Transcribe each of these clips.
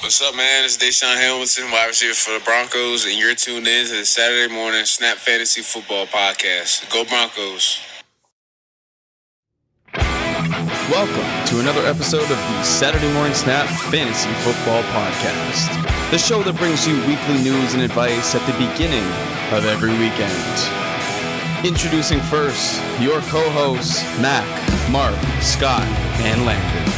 What's up, man? It's Deshaun Hamilton, wide receiver for the Broncos, and you're tuned in to the Saturday Morning Snap Fantasy Football Podcast. Go Broncos. Welcome to another episode of the Saturday Morning Snap Fantasy Football Podcast, the show that brings you weekly news and advice at the beginning of every weekend. Introducing first, your co-hosts, Mac, Mark, Scott, and Landon.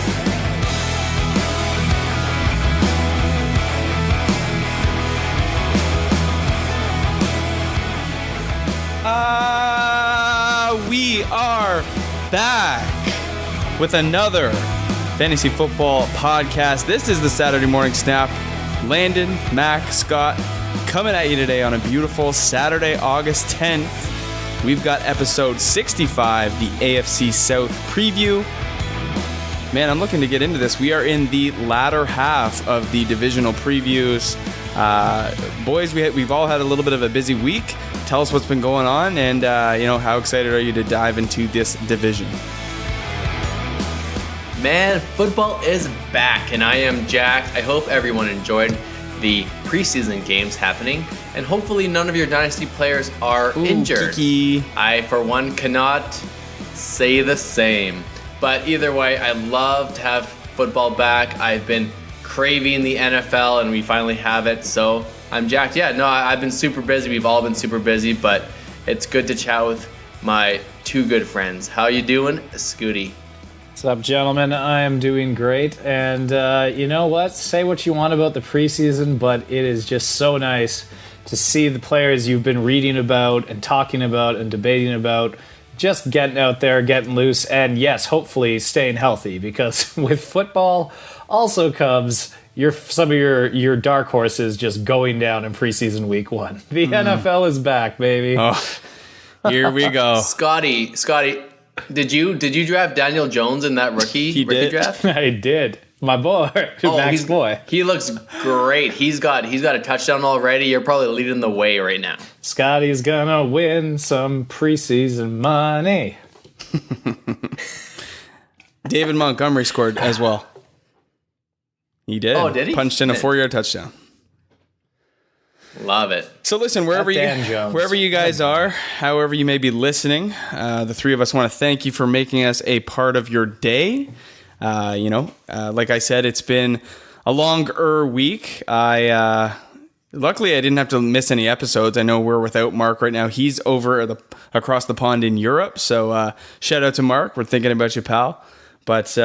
We are back with another fantasy football podcast. This is the Saturday Morning Snap. Landon, Mac, Scott, coming at you today on a beautiful Saturday, August 10th. We've got episode 65, the AFC South preview. Man, I'm looking to get into this. We are in the latter half of the divisional previews. Boys, we've all had a little bit of a busy week. Tell us what's been going on, and how excited are you to dive into this division? Man, football is back, and I am jacked. I hope everyone enjoyed the preseason games happening, and hopefully none of your dynasty players are injured. Keke. I, for one, cannot say the same. But either way, I love to have football back. I've been craving the NFL, and we finally have it, so I'm jacked. Yeah, no, I've been super busy. We've all been super busy, but it's good to chat with my two good friends. How you doing, Scooty? What's up, gentlemen? I am doing great, and you know what? Say what you want about the preseason, but it is just so nice to see the players you've been reading about and talking about and debating about just getting out there, getting loose, and yes, hopefully staying healthy, because with football also comes some of your dark horses just going down in preseason week one. The NFL is back, baby. Oh, here we go. Scotty, did you draft Daniel Jones in that rookie draft? I did. My boy, Mac's boy. He looks great. He's got a touchdown already. You're probably leading the way right now. Scotty's gonna win some preseason money. David Montgomery scored as well. He did. Oh, did he? Punched in a 4-yard touchdown. Love it. So listen, wherever you guys are, however you may be listening, the three of us want to thank you for making us a part of your day. Like I said, it's been a longer week. Luckily I didn't have to miss any episodes. I know we're without Mark right now. He's over across the pond in Europe. So shout out to Mark. We're thinking about you, pal. But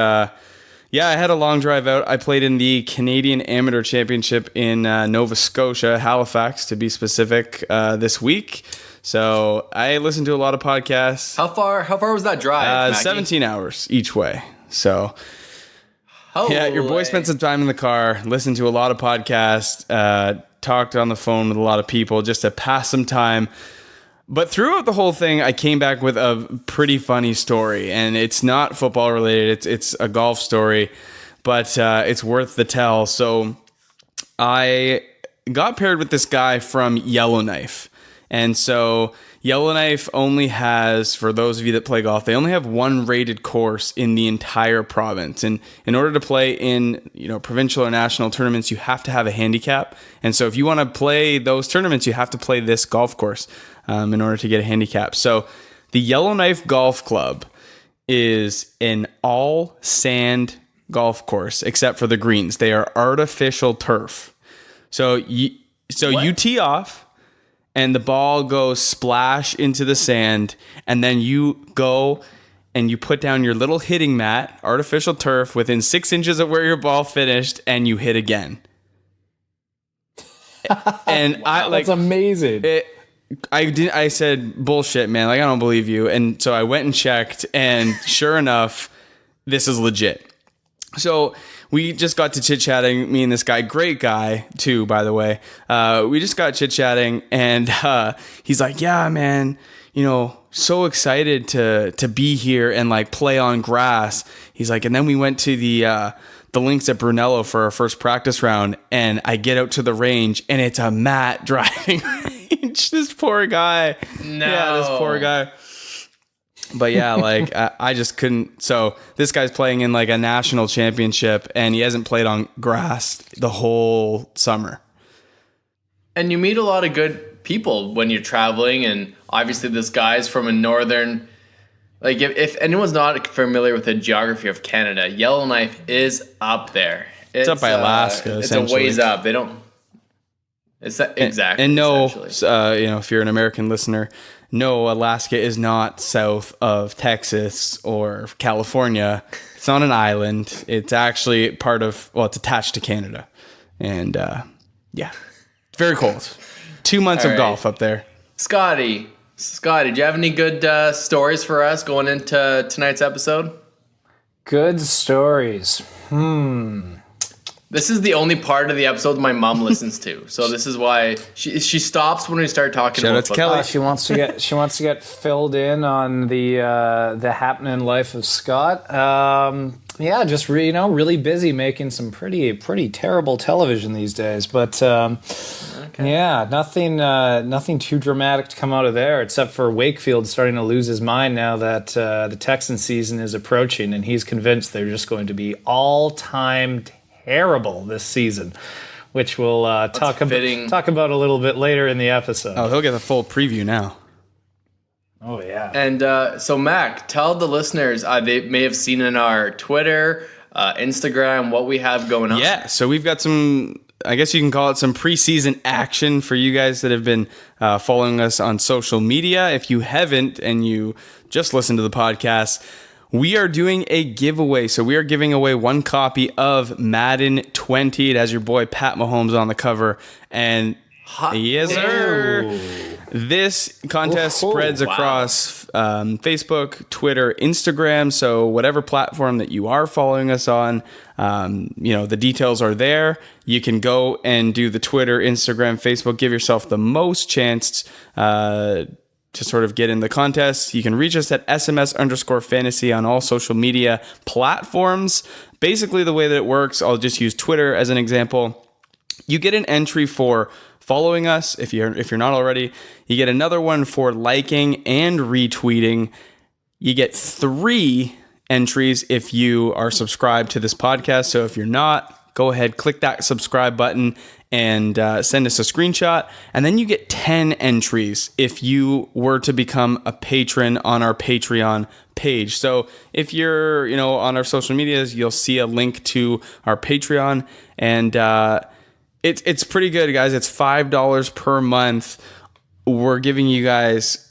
yeah, I had a long drive out. I played in the Canadian Amateur Championship in Nova Scotia, Halifax to be specific, this week. So I listened to a lot of podcasts. How far was that drive, Mackie? 17 hours each way. So yeah, your boy spent some time in the car, listened to a lot of podcasts, talked on the phone with a lot of people just to pass some time. But throughout the whole thing, I came back with a pretty funny story, and it's not football related. It's a golf story, but it's worth the tell. So I got paired with this guy from Yellowknife. And so Yellowknife only has, for those of you that play golf, they only have one rated course in the entire province. And in order to play in, provincial or national tournaments, you have to have a handicap. And so if you want to play those tournaments, you have to play this golf course in order to get a handicap. So the Yellowknife Golf Club is an all sand golf course, except for the greens. They are artificial turf. So you tee off, and the ball goes splash into the sand, and then you go and you put down your little hitting mat, artificial turf, within 6 inches of where your ball finished, and you hit again. And wow, that's amazing. I said, bullshit, man. I don't believe you. And so I went and checked, and sure enough, this is legit. So we just got to chit-chatting, me and this guy, great guy too, by the way. We just got chit-chatting, and he's like, yeah, man, so excited to be here and play on grass. He's like, and then we went to the links at Brunello for our first practice round, and I get out to the range, and it's a mat driving range. This poor guy. No. Yeah, this poor guy. But yeah, like I just couldn't. So this guy's playing in like a national championship, and he hasn't played on grass the whole summer. And you meet a lot of good people when you're traveling, and obviously this guy's from a northern. Like if anyone's not familiar with the geography of Canada, Yellowknife is up there. It's up by Alaska. It's a ways up. They don't. It's that, exactly. And no, if you're an American listener, no, Alaska is not south of Texas or California. It's not an island. It's actually it's attached to Canada. And it's very cold. 2 months of golf up there. Scotty, do you have any good stories for us going into tonight's episode? Good stories. This is the only part of the episode my mom listens to, so this is why she stops when we start talking about football. Kelly. She wants to get filled in on the happening life of Scott. Just really busy making some pretty terrible television these days. But nothing too dramatic to come out of there, except for Wakefield starting to lose his mind now that the Texans season is approaching, and he's convinced they're just going to be all-time terrible this season, which we'll talk about a little bit later in the episode. Oh, he'll get the full preview now. Oh, yeah. And so, Mac, tell the listeners, they may have seen in our Twitter, Instagram, what we have going on. Yeah, so we've got some, I guess you can call it some preseason action for you guys that have been following us on social media. If you haven't and you just listened to the podcast, we are doing a giveaway. So we are giving away one copy of Madden 20. It has your boy Pat Mahomes on the cover. And yes, sir. This contest spreads across Facebook, Twitter, Instagram. So whatever platform that you are following us on, the details are there. You can go and do the Twitter, Instagram, Facebook. Give yourself the most chance to sort of get in the contest. You can reach us at SMS_fantasy on all social media platforms. Basically, the way that it works, I'll just use Twitter as an example. You get an entry for following us if you're not already. You get another one for liking and retweeting. You get 3 entries if you are subscribed to this podcast. So if you're not, go ahead, click that subscribe button and send us a screenshot. And then you get 10 entries if you were to become a patron on our Patreon page. So if you're, on our social medias, you'll see a link to our Patreon. And it's pretty good, guys. It's $5 per month. We're giving you guys,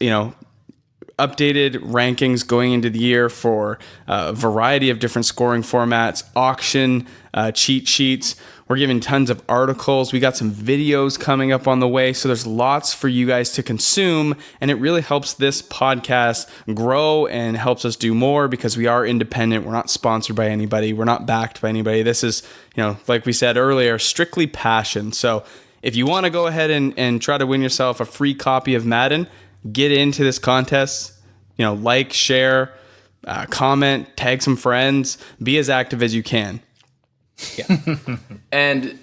updated rankings going into the year for a variety of different scoring formats, auction, cheat sheets. We're giving tons of articles. We got some videos coming up on the way. So there's lots for you guys to consume. And it really helps this podcast grow and helps us do more because we are independent. We're not sponsored by anybody. We're not backed by anybody. This is, like we said earlier, strictly passion. So if you want to go ahead and try to win yourself a free copy of Madden, get into this contest, like, share, comment, tag some friends, be as active as you can. Yeah. And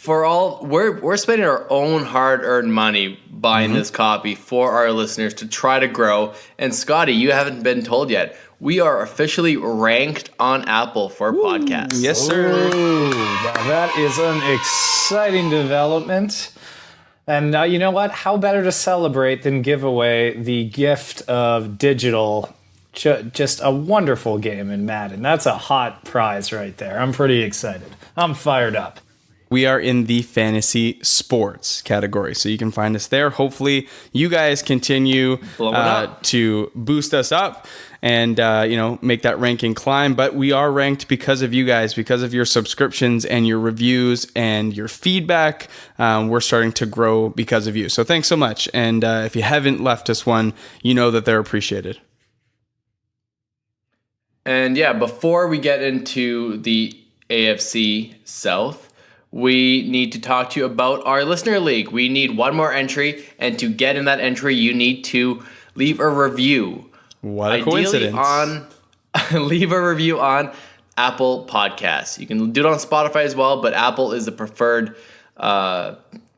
we're spending our own hard-earned money buying this copy for our listeners to try to grow. And Scotty, you haven't been told yet. We are officially ranked on Apple for podcasts. Yes, sir. Ooh, that is an exciting development. And you know what? How better to celebrate than give away the gift of digital, just a wonderful game in Madden. That's a hot prize right there. I'm pretty excited. I'm fired up. We are in the fantasy sports category, so you can find us there. Hopefully, you guys continue to boost us up and make that ranking climb. But we are ranked because of you guys, because of your subscriptions and your reviews and your feedback. We're starting to grow because of you. So thanks so much. And if you haven't left us one, you know that they're appreciated. And yeah, before we get into the AFC South, we need to talk to you about our listener league. We need one more entry, and to get in that entry, you need to leave a review. What a coincidence. Leave a review on Apple Podcasts. You can do it on Spotify as well, but Apple is the preferred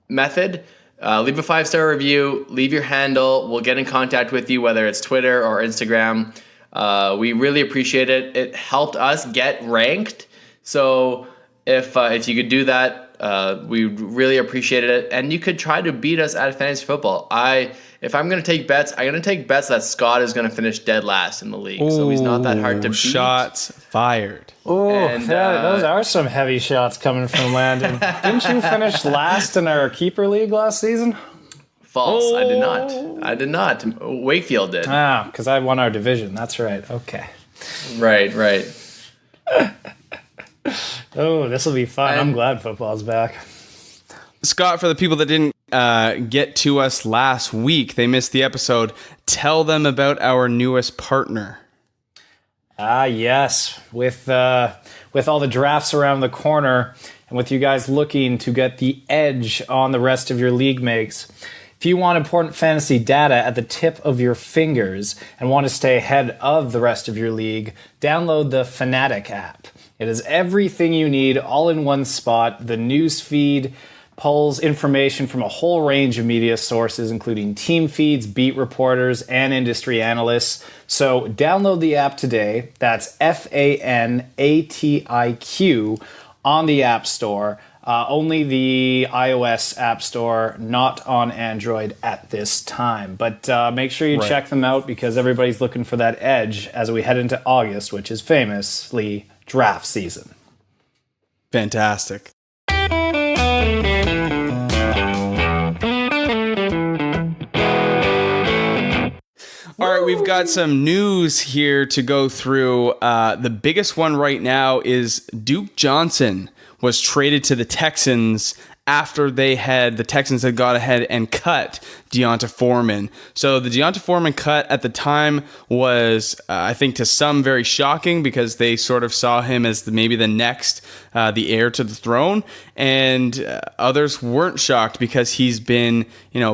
method. Leave a 5-star review. Leave your handle. We'll get in contact with you, whether it's Twitter or Instagram. We really appreciate it. It helped us get ranked. So if you could do that, we really appreciated it. And you could try to beat us at fantasy football. If I'm going to take bets, I'm going to take bets that Scott is going to finish dead last in the league. So he's not that hard to beat. Shots fired. Oh, those are some heavy shots coming from Landon. Didn't you finish last in our keeper league last season? False. I did not. Wakefield did. Because I won our division. That's right. Okay. Right. Oh, this will be fun. I'm glad football's back. Scott, for the people that didn't get to us last week, they missed the episode. Tell them about our newest partner. Yes. With all the drafts around the corner and with you guys looking to get the edge on the rest of your league makes, if you want important fantasy data at the tip of your fingers and want to stay ahead of the rest of your league, download the Fanatic app. It is everything you need all in one spot. The news feed pulls information from a whole range of media sources, including team feeds, beat reporters, and industry analysts. So download the app today. That's FANATIQ on the App Store. Only the iOS App Store, not on Android at this time. But make sure you check them out because everybody's looking for that edge as we head into August, which is famously draft season. Fantastic. All right, we've got some news here to go through. The biggest one right now is Duke Johnson was traded to the Texans after the Texans had got ahead and cut Deonta Foreman. So the Deonta Foreman cut at the time was, I think to some, very shocking because they sort of saw him as maybe the next, the heir to the throne. And others weren't shocked because he's been,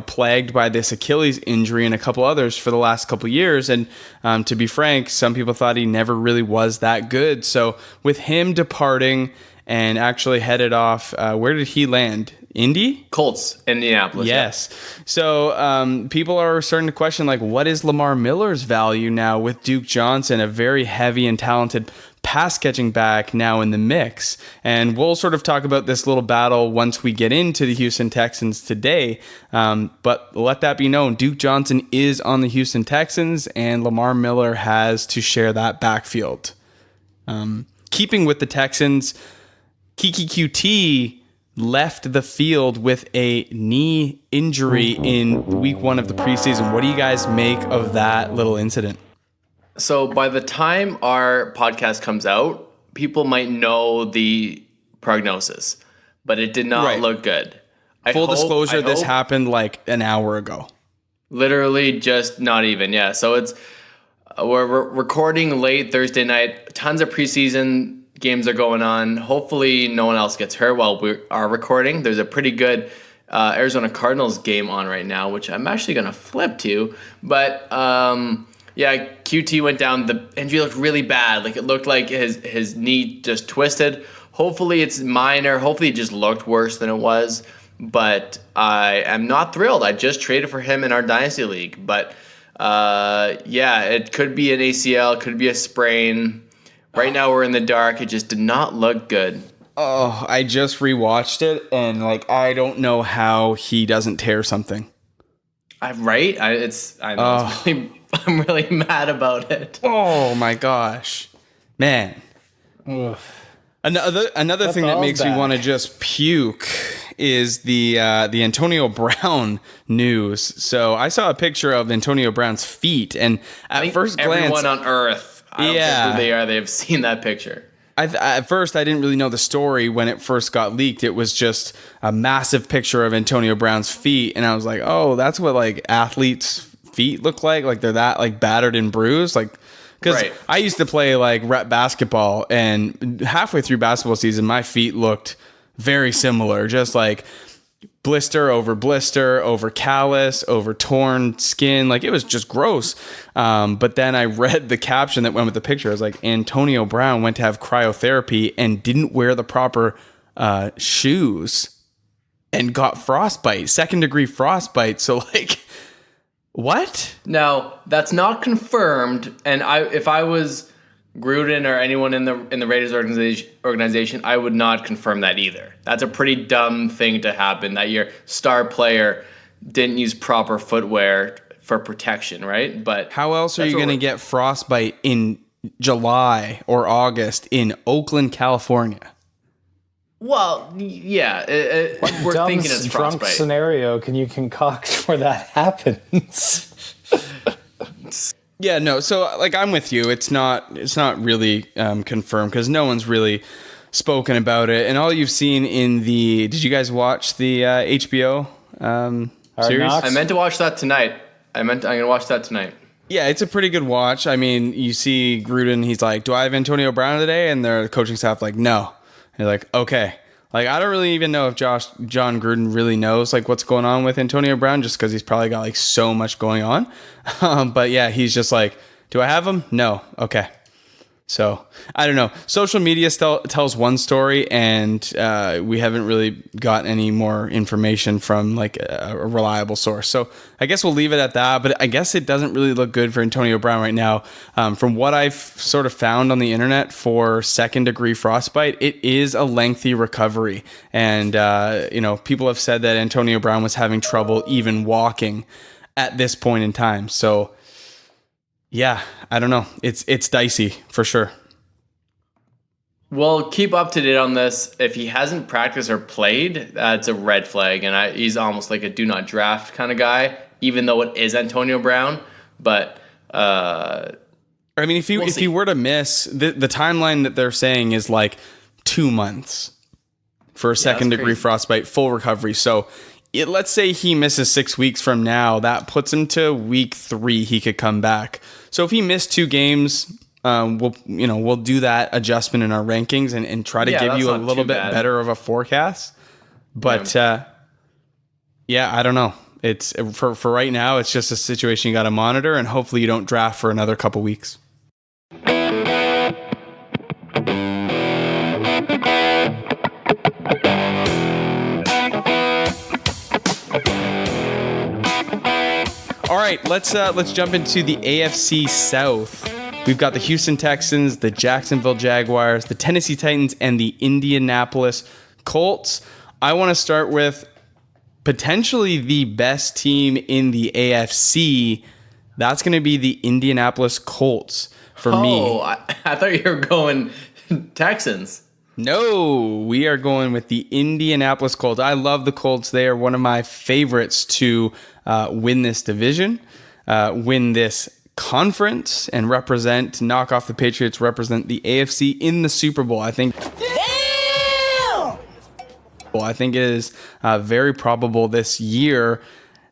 plagued by this Achilles injury and a couple others for the last couple years. And to be frank, some people thought he never really was that good. So with him departing and actually headed off, where did he land? Indy? Colts, Indianapolis. Yes. Yeah. So people are starting to question, what is Lamar Miller's value now with Duke Johnson, a very heavy and talented pass-catching back now in the mix? And we'll sort of talk about this little battle once we get into the Houston Texans today. But let that be known, Duke Johnson is on the Houston Texans, and Lamar Miller has to share that backfield. Keeping with the Texans, Keke Coutee left the field with a knee injury in week 1 of the preseason. What do you guys make of that little incident? So by the time our podcast comes out, people might know the prognosis, but it did not look good. Full disclosure, this happened an hour ago. Literally just not even, yeah. So we're recording late Thursday night. Tons of preseason games are going on. Hopefully no one else gets hurt while we are recording. There's a pretty good Arizona Cardinals game on right now, which I'm actually going to flip to. But QT went down. The injury looked really bad. It looked like his knee just twisted. Hopefully it's minor. Hopefully it just looked worse than it was. But I am not thrilled. I just traded for him in our Dynasty League. But it could be an ACL, could be a sprain. Right now we're in the dark. It just did not look good. Oh, I just rewatched it, and I don't know how he doesn't tear something. I'm really mad about it. Oh my gosh, man! Another thing that makes me want to just puke is the Antonio Brown news. So I saw a picture of Antonio Brown's feet, and at first glance, everyone on Earth. I don't care who they are. They've seen that picture. At first, I didn't really know the story when it first got leaked. It was just a massive picture of Antonio Brown's feet. And I was like, oh, that's what athletes' feet look like. They're that battered and bruised. Because I used to play rep basketball, and halfway through basketball season, my feet looked very similar. Just blister over callus over torn skin. It was just gross. But then I read the caption that went with the picture. I was like, Antonio Brown went to have cryotherapy and didn't wear the proper shoes and got frostbite, 2nd-degree frostbite. So What? Now, that's not confirmed, and if I was Gruden or anyone in the Raiders organization, I would not confirm that either. That's a pretty dumb thing to happen, that your star player didn't use proper footwear for protection, right? But how else are you going to get frostbite in July or August in Oakland, California? Well, yeah, we're thinking it's drunk frostbite. Scenario can you concoct where that happens? Yeah, no. So, like, I'm with you. It's not really confirmed because no one's really spoken about it. And all you've seen in the, did you guys watch the HBO series? Knocks? I meant to watch that tonight. I'm gonna watch that tonight. Yeah, it's a pretty good watch. I mean, you see Gruden. He's like, "Do I have Antonio Brown today?" And their coaching staff like, "No." And you're like, "Okay." Like, I don't really even know if John Gruden really knows like what's going on with Antonio Brown, just because he's probably got like so much going on. But yeah, he's just like, "Do I have him? No." Okay. So I don't know. Social media still tells one story, and we haven't really got any more information from like a reliable source. So I guess we'll leave it at that. But I guess it doesn't really look good for Antonio Brown right now. From what I've sort of found on the internet for second-degree frostbite, it is a lengthy recovery, and people have said that Antonio Brown was having trouble even walking at this point in time. So. Yeah, I don't know. It's dicey for sure. Well, keep up to date on this. If he hasn't practiced or played, that's a red flag. And he's almost like a do not draft kind of guy, even though it is Antonio Brown. But I mean, if he were to miss, the timeline that they're saying is like 2 months for a second-degree frostbite, full recovery. So let's say he misses 6 weeks from now. That puts him to week 3. He could come back. So if he missed 2 games, we'll do that adjustment in our rankings and try to give you a little bit better of a forecast. But I don't know. It's for right now. It's just a situation you got to monitor, and hopefully you don't draft for another couple weeks. All right, let's jump into the AFC South. We've got the Houston Texans, the Jacksonville Jaguars, the Tennessee Titans, and the Indianapolis Colts. I want to start with potentially the best team in the AFC. That's going to be the Indianapolis Colts for me. Oh, I thought you were going Texans. No, we are going with the Indianapolis Colts. I love the Colts. They are one of my favorites to win this division, win this conference, and knock off the Patriots, represent the AFC in the Super Bowl. I think it is very probable this year.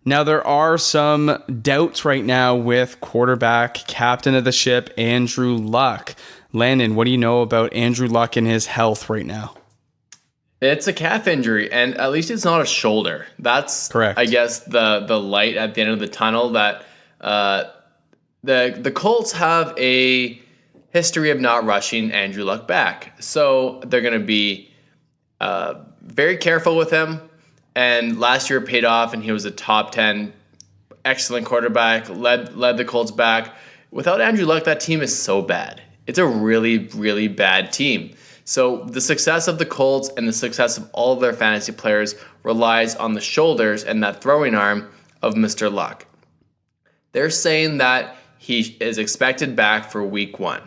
Now, there are some doubts right now with quarterback, captain of the ship, Andrew Luck. Landon, what do you know about Andrew Luck and his health right now? It's a calf injury, and at least it's not a shoulder. That's correct. I guess the light at the end of the tunnel that the Colts have a history of not rushing Andrew Luck back. So they're going to be very careful with him. And last year it paid off, and he was a top 10 excellent quarterback, led the Colts back. Without Andrew Luck, that team is so bad. It's a really, really bad team. So the success of the Colts and the success of all of their fantasy players relies on the shoulders and that throwing arm of Mr. Luck. They're saying that he is expected back for week 1.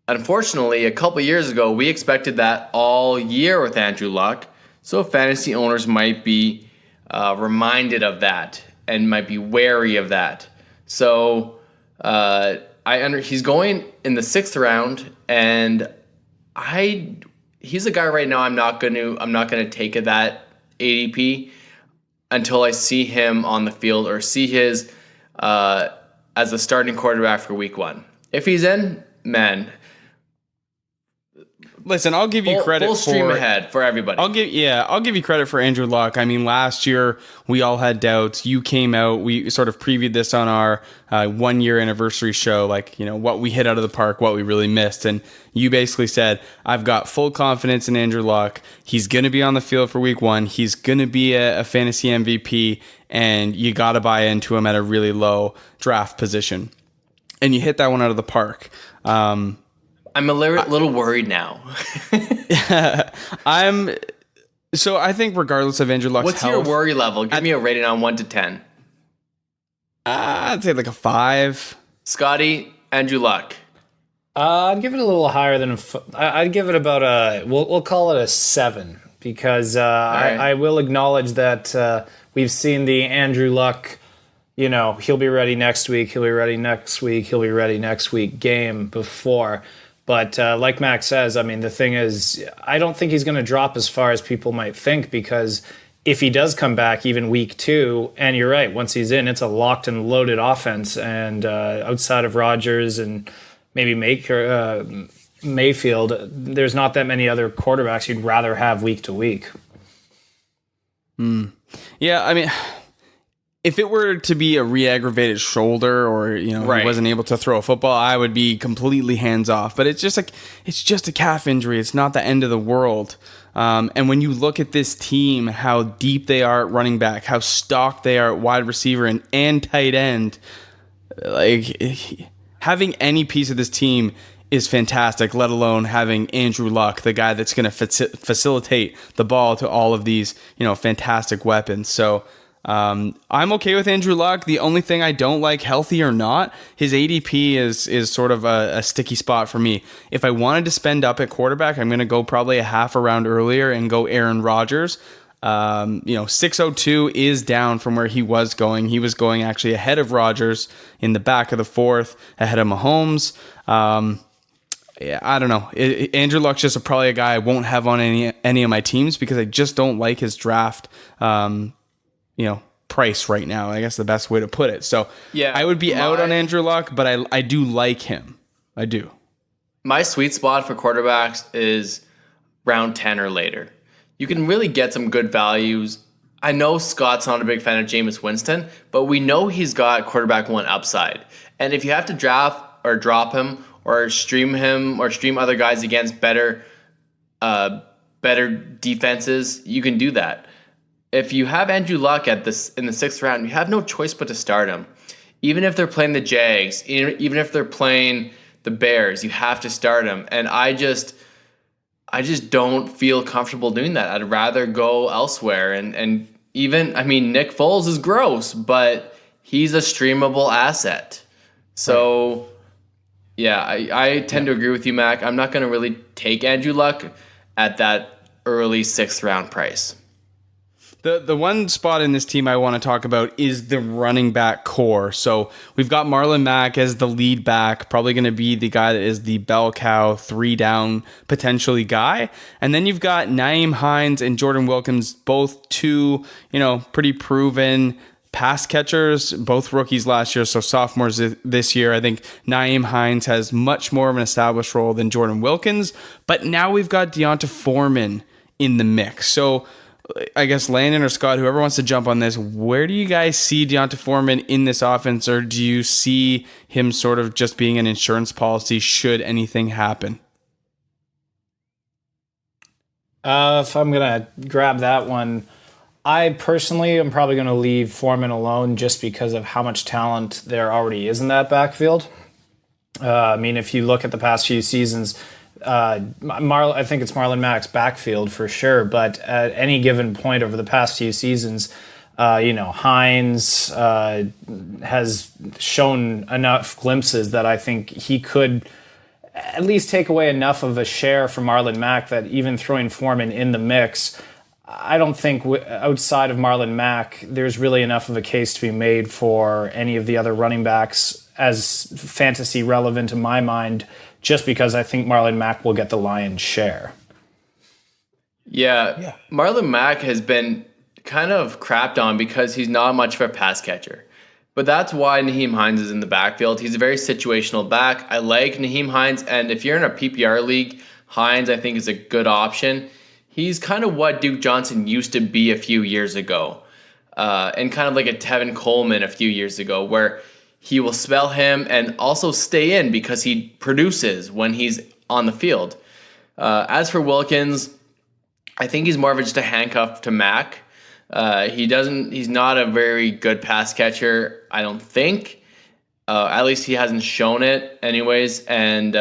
Unfortunately, a couple years ago, we expected that all year with Andrew Luck. So fantasy owners might be reminded of that and might be wary of that. So he's going in the 6th round, and he's a guy right now I'm not gonna take at that ADP until I see him on the field or see his as a starting quarterback for week 1. If he's in, man, listen, I'll give you credit full stream for ahead for everybody. I'll give you credit for Andrew Luck. I mean, last year we all had doubts. You came out. We sort of previewed this on our 1 year anniversary show, like, you know, what we hit out of the park, what we really missed, and you basically said, I've got full confidence in Andrew Luck. He's going to be on the field for week 1. He's going to be a fantasy MVP, and you got to buy into him at a really low draft position. And you hit that one out of the park. I'm a little worried now. So I think regardless of Andrew Luck's health... What's your worry level? Give me a rating on 1 to 10. I'd say like a 5. Scotty, Andrew Luck. I'd give it a little higher than I'd give it about we'll call it a 7, because right. I will acknowledge that we've seen the Andrew Luck, you know, he'll be ready next week, he'll be ready next week, he'll be ready next week game before. But like Max says, I mean, the thing is, I don't think he's going to drop as far as people might think, because if he does come back even week 2, and you're right, once he's in, it's a locked and loaded offense, and outside of Rodgers and maybe Mayfield, there's not that many other quarterbacks you'd rather have week to week. Yeah, I mean, if it were to be a re-aggravated shoulder, or, you know, right, he wasn't able to throw a football, I would be completely hands off. But it's just a calf injury. It's not the end of the world. And when you look at this team, how deep they are at running back, how stocked they are at wide receiver and tight end, like, having any piece of this team is fantastic, let alone having Andrew Luck, the guy that's going to facilitate the ball to all of these, you know, fantastic weapons. So I'm okay with Andrew Luck. The only thing I don't like, healthy or not, his ADP is sort of a sticky spot for me. If I wanted to spend up at quarterback, I'm going to go probably a half a round earlier and go Aaron Rodgers. 602 is down from where he was going. He was going actually ahead of Rodgers in the back of the 4th, ahead of Mahomes. I don't know. Andrew Luck's just probably a guy I won't have on any of my teams, because I just don't like his draft, price right now. I guess the best way to put it. So yeah, I would be out on Andrew Luck, but I do like him. I do. My sweet spot for quarterbacks is round 10 or later. You can really get some good values. I know Scott's not a big fan of Jameis Winston, but we know he's got quarterback 1 upside. And if you have to draft or drop him or stream other guys against better defenses, you can do that. If you have Andrew Luck in the 6th round, you have no choice but to start him. Even if they're playing the Jags, even if they're playing the Bears, you have to start him. And I just don't feel comfortable doing that. I'd rather go elsewhere. And even, I mean, Nick Foles is gross, but he's a streamable asset. So, yeah, I tend to agree with you, Mac. I'm not going to really take Andrew Luck at that early 6th round price. The one spot in this team I want to talk about is the running back core. So we've got Marlon Mack as the lead back, probably going to be the guy that is the bell cow, 3 down potentially guy. And then you've got Nyheim Hines and Jordan Wilkins, both 2, pretty proven pass catchers, both rookies last year, so sophomores this year. I think Nyheim Hines has much more of an established role than Jordan Wilkins. But now we've got Deonta Foreman in the mix. So I guess Landon or Scott, whoever wants to jump on this, where do you guys see Deonta Foreman in this offense, or do you see him sort of just being an insurance policy should anything happen? If I'm going to grab that one, I personally am probably going to leave Foreman alone just because of how much talent there already is in that backfield. If you look at the past few seasons, I think it's Marlon Mack's backfield for sure, but at any given point over the past few seasons, Hines has shown enough glimpses that I think he could at least take away enough of a share from Marlon Mack that even throwing Foreman in the mix, I don't think outside of Marlon Mack, there's really enough of a case to be made for any of the other running backs as fantasy relevant in my mind, just because I think Marlon Mack will get the lion's share. Yeah. Marlon Mack has been kind of crapped on because he's not much of a pass catcher. But that's why Nyheim Hines is in the backfield. He's a very situational back. I like Nyheim Hines, and if you're in a PPR league, Hines, I think, is a good option. He's kind of what Duke Johnson used to be a few years ago. And kind of like a Tevin Coleman a few years ago, where he will spell him and also stay in because he produces when he's on the field. As for Wilkins, I think he's more of just a handcuff to Mac. He's not a very good pass catcher, I don't think. At least he hasn't shown it anyways. And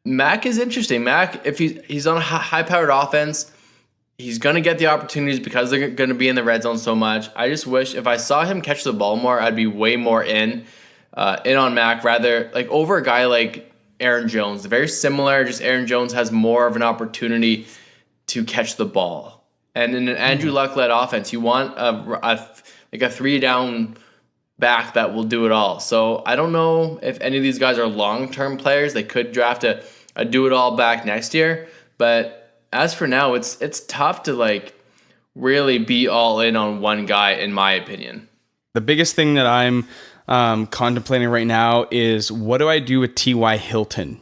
Mac is interesting. Mac, if he's on a high-powered offense, he's going to get the opportunities because they're going to be in the red zone so much. I just wish if I saw him catch the ball more, I'd be way more in on Mac, rather like over a guy like Aaron Jones. Very similar, just Aaron Jones has more of an opportunity to catch the ball. And in an Andrew Luck-led offense, you want a 3-down back that will do it all. So I don't know if any of these guys are long-term players. They could draft a do-it-all back next year. But as for now, it's tough to really be all in on one guy, in my opinion. The biggest thing that I'm contemplating right now is, what do I do with T.Y. Hilton?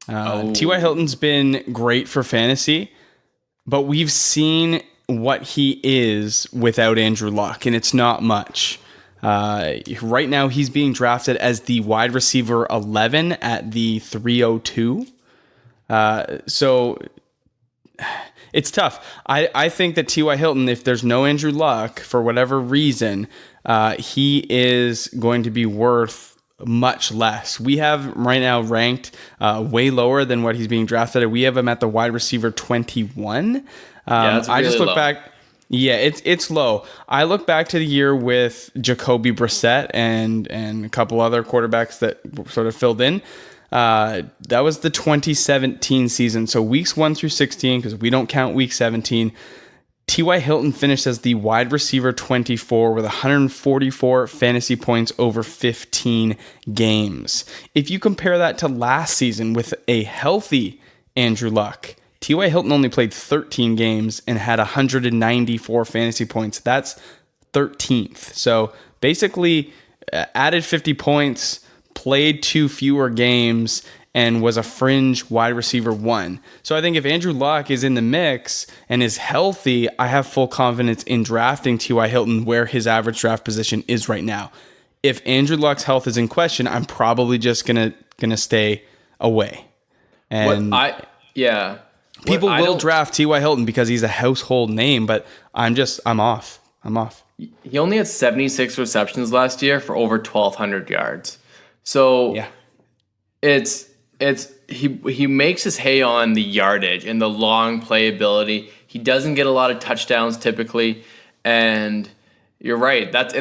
T.Y. Hilton's been great for fantasy, but we've seen what he is without Andrew Luck, and it's not much. Right now, he's being drafted as the wide receiver 11 at the 302. So it's tough. I think that T.Y. Hilton, if there's no Andrew Luck, for whatever reason, he is going to be worth much less. We have right now ranked way lower than what he's being drafted at. We have him at the wide receiver 21. That's really I just look low. back. Yeah, it's low. I look back to the year with Jacoby Brissett and a couple other quarterbacks that sort of filled in. That was the 2017 season. So weeks 1 through 16, because we don't count week 17. T.Y. Hilton finished as the wide receiver 24 with 144 fantasy points over 15 games. If you compare that to last season with a healthy Andrew Luck, T.Y. Hilton only played 13 games and had 194 fantasy points. That's 13th. So basically added 50 points, played 2 fewer games, and was a fringe wide receiver 1. So I think if Andrew Luck is in the mix and is healthy, I have full confidence in drafting T.Y. Hilton where his average draft position is right now. If Andrew Luck's health is in question, I'm probably just gonna stay away. And people will draft T.Y. Hilton because he's a household name, but I'm off. He only had 76 receptions last year for over 1,200 yards. So yeah, he makes his hay on the yardage and the long playability. He doesn't get a lot of touchdowns typically, and you're right. That's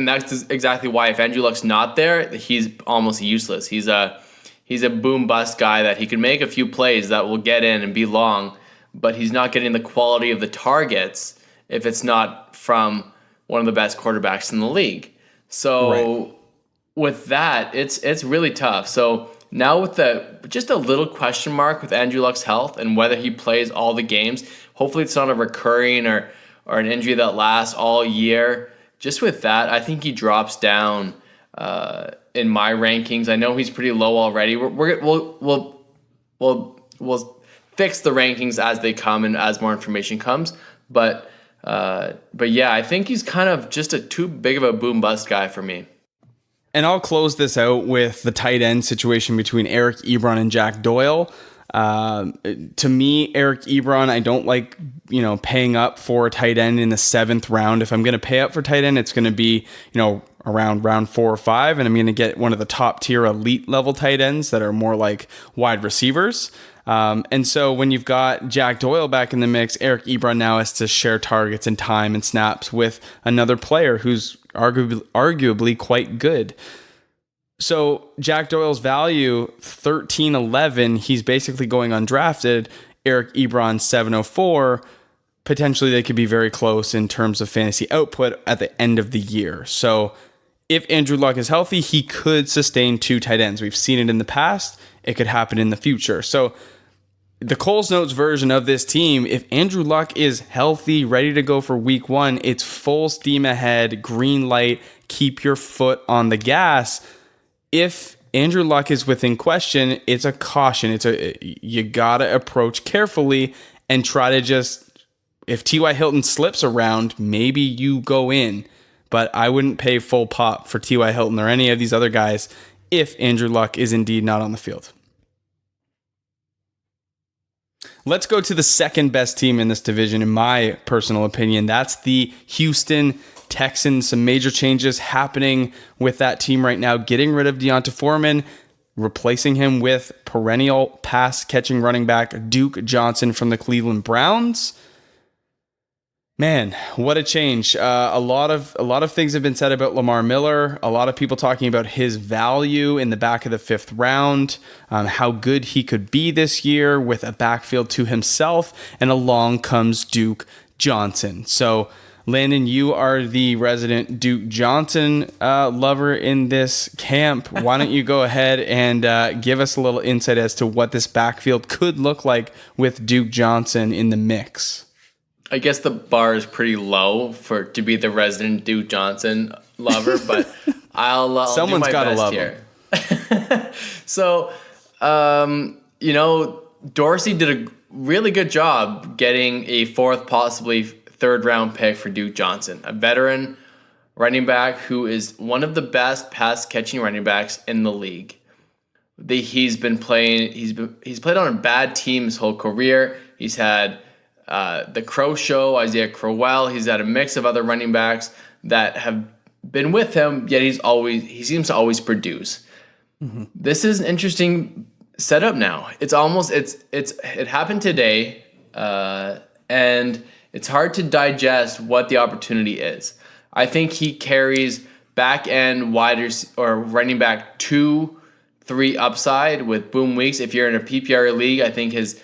exactly why if Andrew Luck's not there, he's almost useless. He's a boom bust guy that he can make a few plays that will get in and be long, but he's not getting the quality of the targets if it's not from one of the best quarterbacks in the league. So with that, it's really tough. So now with just a little question mark with Andrew Luck's health and whether he plays all the games, hopefully it's not a recurring or an injury that lasts all year. Just with that, I think he drops down in my rankings. I know he's pretty low already. We'll fix the rankings as they come and as more information comes. But yeah, I think he's kind of just a too big of a boom bust guy for me. And I'll close this out with the tight end situation between Eric Ebron and Jack Doyle. To me, Eric Ebron, I don't like, paying up for a tight end in the 7th round. If I'm going to pay up for tight end, it's going to be, around round 4 or 5, and I'm going to get one of the top tier elite level tight ends that are more like wide receivers. And so when you've got Jack Doyle back in the mix, Eric Ebron now has to share targets and time and snaps with another player who's arguably quite good. So Jack Doyle's value, 1311, he's basically going undrafted. Eric Ebron, 704. Potentially they could be very close in terms of fantasy output at the end of the year. So if Andrew Luck is healthy, he could sustain 2 tight ends. We've seen it in the past. It could happen in the future. So the Coles Notes version of this team, if Andrew Luck is healthy, ready to go for week 1, it's full steam ahead, green light, keep your foot on the gas. If Andrew Luck is within question, it's a caution. You gotta approach carefully and try to just, if T.Y. Hilton slips around, maybe you go in. But I wouldn't pay full pop for T.Y. Hilton or any of these other guys if Andrew Luck is indeed not on the field. Let's go to the second best team in this division, in my personal opinion. That's the Houston Texans. Some major changes happening with that team right now. Getting rid of Deonta Foreman, replacing him with perennial pass-catching running back Duke Johnson from the Cleveland Browns. Man, what a change. A lot of things have been said about Lamar Miller. A lot of people talking about his value in the back of the 5th round, how good he could be this year with a backfield to himself, and along comes Duke Johnson. So, Landon, you are the resident Duke Johnson lover in this camp. Why don't you go ahead and give us a little insight as to what this backfield could look like with Duke Johnson in the mix? I guess the bar is pretty low to be the resident Duke Johnson lover, but I'll Someone's do my best love here. So, Dorsey did a really good job getting a 4th, possibly 3rd round pick for Duke Johnson, a veteran running back who is one of the best pass catching running backs in the league. He's played on a bad team his whole career. He's had the Crow Show, Isaiah Crowell. He's had a mix of other running backs that have been with him, yet he seems to always produce. Mm-hmm. This is an interesting setup now. It happened today, and it's hard to digest what the opportunity is. I think he carries back end or running back 2-3 upside with boom weeks. If you're in a PPR league, I think his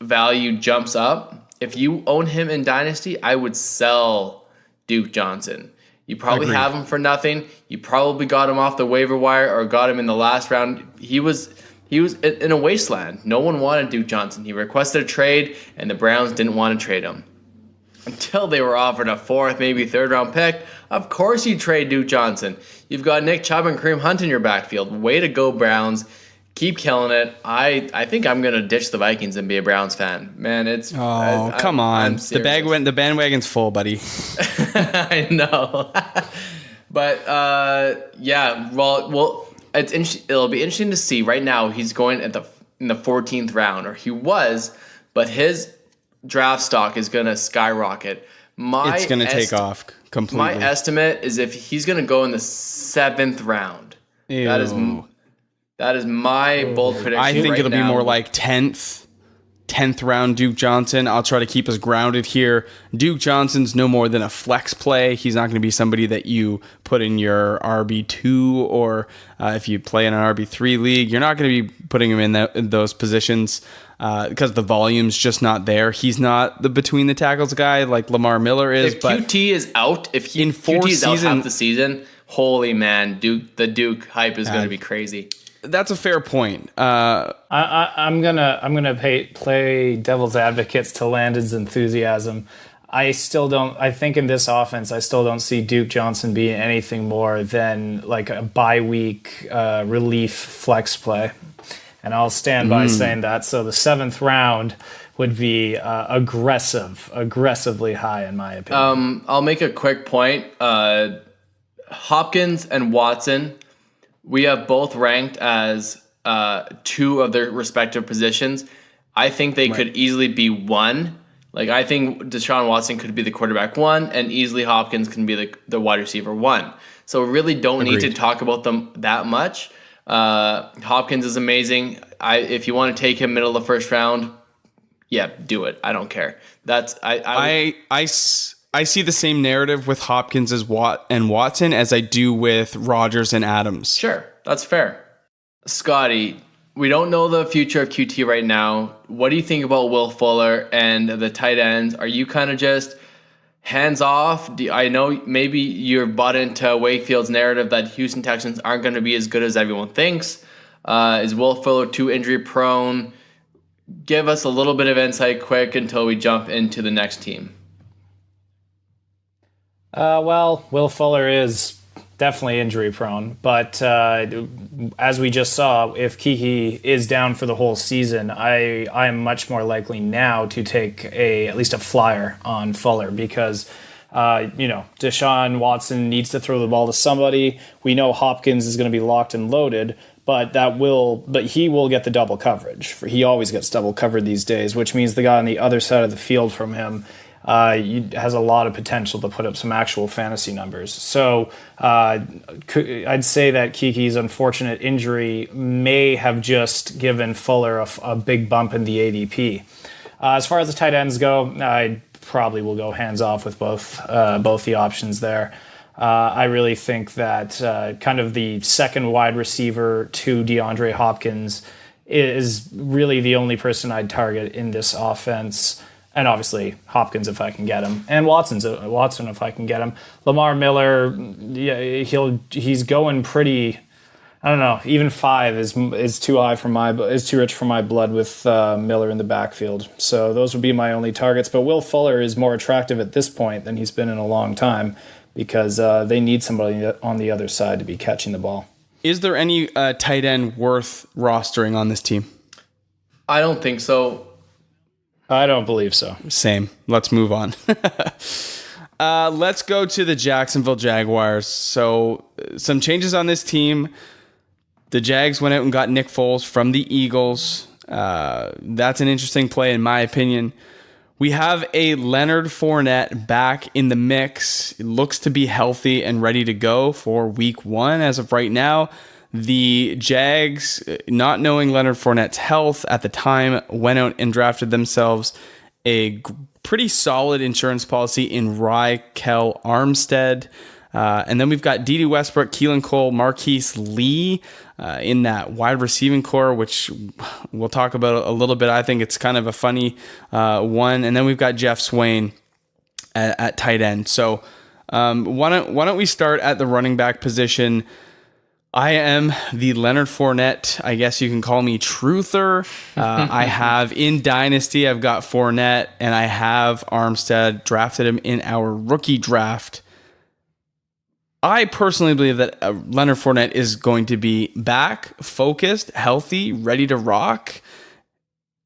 value jumps up. If you own him in Dynasty, I would sell Duke Johnson. You probably have him for nothing. You probably got him off the waiver wire or got him in the last round. He was in a wasteland. No one wanted Duke Johnson. He requested a trade, and the Browns didn't want to trade him. Until they were offered a 4th, maybe 3rd round pick. Of course you trade Duke Johnson. You've got Nick Chubb and Kareem Hunt in your backfield. Way to go, Browns. Keep killing it. I think I'm gonna ditch the Vikings and be a Browns fan. Man, it's come on. The bandwagon's full, buddy. I know. But yeah, well, it's it'll be interesting to see. Right now, he's going in the 14th round, or he was, but his draft stock is gonna skyrocket. It's gonna take off completely. My estimate is if he's gonna go in the 7th round. Ew. That is my bold prediction. I think it'll be more like 10th round Duke Johnson. I'll try to keep us grounded here. Duke Johnson's no more than a flex play. He's not going to be somebody that you put in your RB2 or if you play in an RB3 league, you're not going to be putting him in those positions because the volume's just not there. He's not the between the tackles guy like Lamar Miller is. If QT is out, QT is out half the season, holy man, the Duke hype is going to be crazy. That's a fair point. I'm gonna play devil's advocates to Landon's enthusiasm. I think in this offense, I still don't see Duke Johnson being anything more than like a bye week relief flex play, and I'll stand by saying that. So the 7th round would be aggressively high in my opinion. I'll make a quick point. Hopkins and Watson, we have both ranked as 2 of their respective positions. I think they could easily be 1. Like, I think Deshaun Watson could be the quarterback 1, and easily Hopkins can be the wide receiver 1. So we really don't need to talk about them that much. Hopkins is amazing. If you want to take him middle of the 1st round, yeah, do it. I don't care. I see the same narrative with Hopkins and Watson as I do with Rodgers and Adams. Sure, that's fair. Scotty, we don't know the future of QT right now. What do you think about Will Fuller and the tight ends? Are you kind of just hands off? I know maybe you're bought into Wakefield's narrative that Houston Texans aren't going to be as good as everyone thinks. Is Will Fuller too injury prone? Give us a little bit of insight quick until we jump into the next team. Well, Will Fuller is definitely injury prone. But as we just saw, if Keke is down for the whole season, I am much more likely now to take at least a flyer on Fuller because Deshaun Watson needs to throw the ball to somebody. We know Hopkins is going to be locked and loaded, but he will get the double coverage. He always gets double covered these days, which means the guy on the other side of the field from him has a lot of potential to put up some actual fantasy numbers. So I'd say that Keke's unfortunate injury may have just given Fuller a big bump in the ADP. As far as the tight ends go, I probably will go hands off with both the options there. I really think that kind of the second wide receiver to DeAndre Hopkins is really the only person I'd target in this offense. And obviously Hopkins if I can get him, and Watson if I can get him. Lamar Miller, he's going pretty. I don't know. Even 5 is too high for is too rich for my blood with Miller in the backfield. So those would be my only targets. But Will Fuller is more attractive at this point than he's been in a long time because they need somebody on the other side to be catching the ball. Is there any tight end worth rostering on this team? I don't think so. I don't believe so. Same. Let's move on. Let's go to the Jacksonville Jaguars. So some changes on this team. The Jags went out and got Nick Foles from the Eagles. That's an interesting play in my opinion. We have a Leonard Fournette back in the mix. It looks to be healthy and ready to go for week 1 as of right now. The Jags, not knowing Leonard Fournette's health at the time, went out and drafted themselves a pretty solid insurance policy in Raquel Armstead. And then we've got Dede Westbrook, Keelan Cole, Marquise Lee in that wide receiving core, which we'll talk about a little bit. I think it's kind of a funny one. And then we've got Jeff Swain at tight end. So why don't we start at the running back position? I am the Leonard Fournette, I guess you can call me truther. I have in Dynasty, I've got Fournette, and I have Armstead, drafted him in our rookie draft. I personally believe that Leonard Fournette is going to be back, focused, healthy, ready to rock.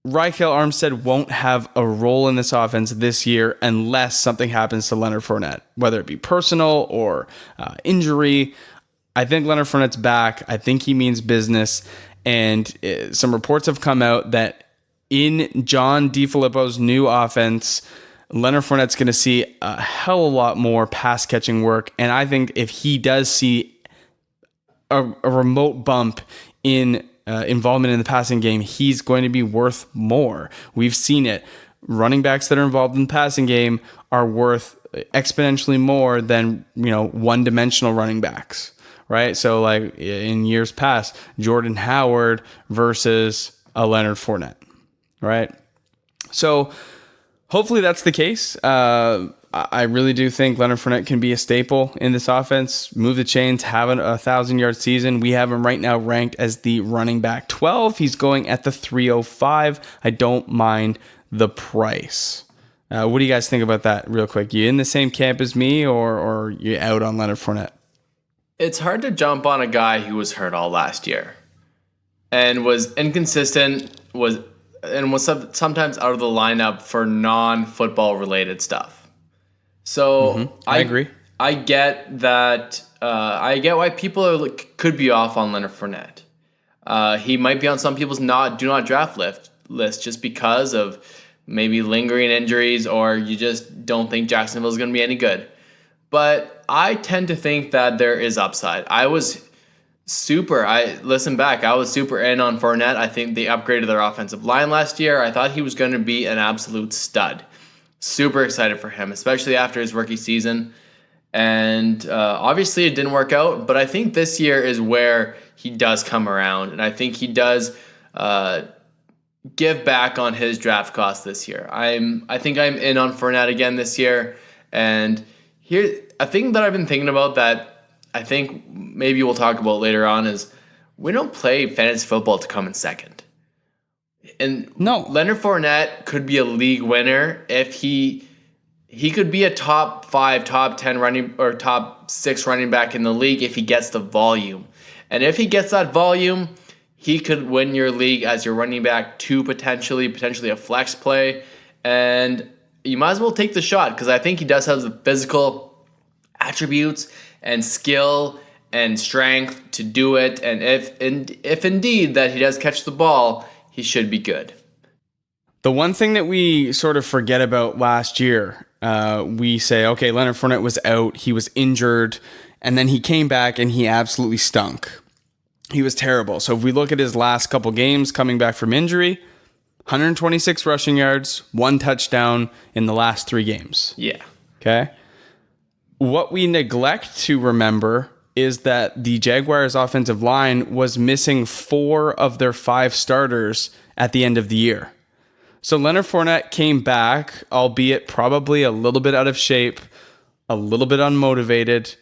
Raquel Armstead won't have a role in this offense this year unless something happens to Leonard Fournette, whether it be personal or injury. I think Leonard Fournette's back. I think he means business. And some reports have come out that in John DeFilippo's new offense, Leonard Fournette's going to see a hell of a lot more pass catching work. And I think if he does see a remote bump in involvement in the passing game, he's going to be worth more. We've seen it. Running backs that are involved in the passing game are worth exponentially more than, one-dimensional running backs. Right? So like in years past, Jordan Howard versus a Leonard Fournette. Right? So hopefully that's the case. I really do think Leonard Fournette can be a staple in this offense. Move the chains, have a 1,000-yard season. We have him right now ranked as the running back 12. He's going at the 305. I don't mind the price. What do you guys think about that real quick? You in the same camp as me or you out on Leonard Fournette? It's hard to jump on a guy who was hurt all last year and was inconsistent, was sometimes out of the lineup for non-football related stuff. So I agree. I get that. I get why people could be off on Leonard Fournette. He might be on some people's do not draft list just because of maybe lingering injuries, or you just don't think Jacksonville is going to be any good. But I tend to think that there is upside. I was super in on Fournette. I think they upgraded their offensive line last year. I thought he was going to be an absolute stud. Super excited for him, especially after his rookie season. And obviously it didn't work out, but I think this year is where he does come around. And I think he does give back on his draft cost this year. I think I'm in on Fournette again this year. And here, a thing that I've been thinking about that I think maybe we'll talk about later on is we don't play fantasy football to come in second. And no, Leonard Fournette could be a league winner if he he could be a top 5, top 10 running or top 6 running back in the league if he gets the volume. And if he gets that volume, he could win your league as your running back 2 potentially a flex play. And you might as well take the shot because I think he does have the physical attributes and skill and strength to do it. And if indeed that he does catch the ball, he should be good. The one thing that we sort of forget about last year, we say, okay, Leonard Fournette was out, he was injured, and then he came back and he absolutely stunk. He was terrible. So if we look at his last couple games coming back from injury, 126 rushing yards, 1 touchdown in the last 3 games. Yeah. Okay. What we neglect to remember is that the Jaguars' offensive line was missing 4 of their 5 starters at the end of the year. So Leonard Fournette came back, albeit probably a little bit out of shape, a little bit unmotivated,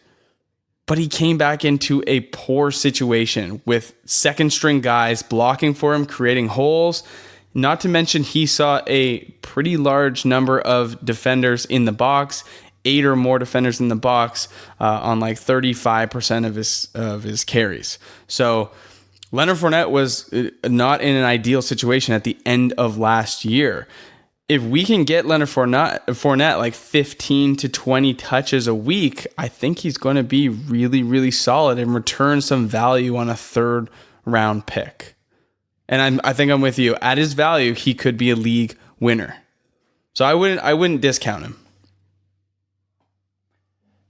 but he came back into a poor situation with second-string guys blocking for him, creating holes. Not to mention he saw a pretty large number of defenders in the box, 8 or more defenders in the box on like 35% of his carries. So Leonard Fournette was not in an ideal situation at the end of last year. If we can get Leonard Fournette like 15 to 20 touches a week, I think he's going to be really, really solid and return some value on a 3rd round pick. And I think I'm with you. At his value, he could be a league winner. So I wouldn't discount him.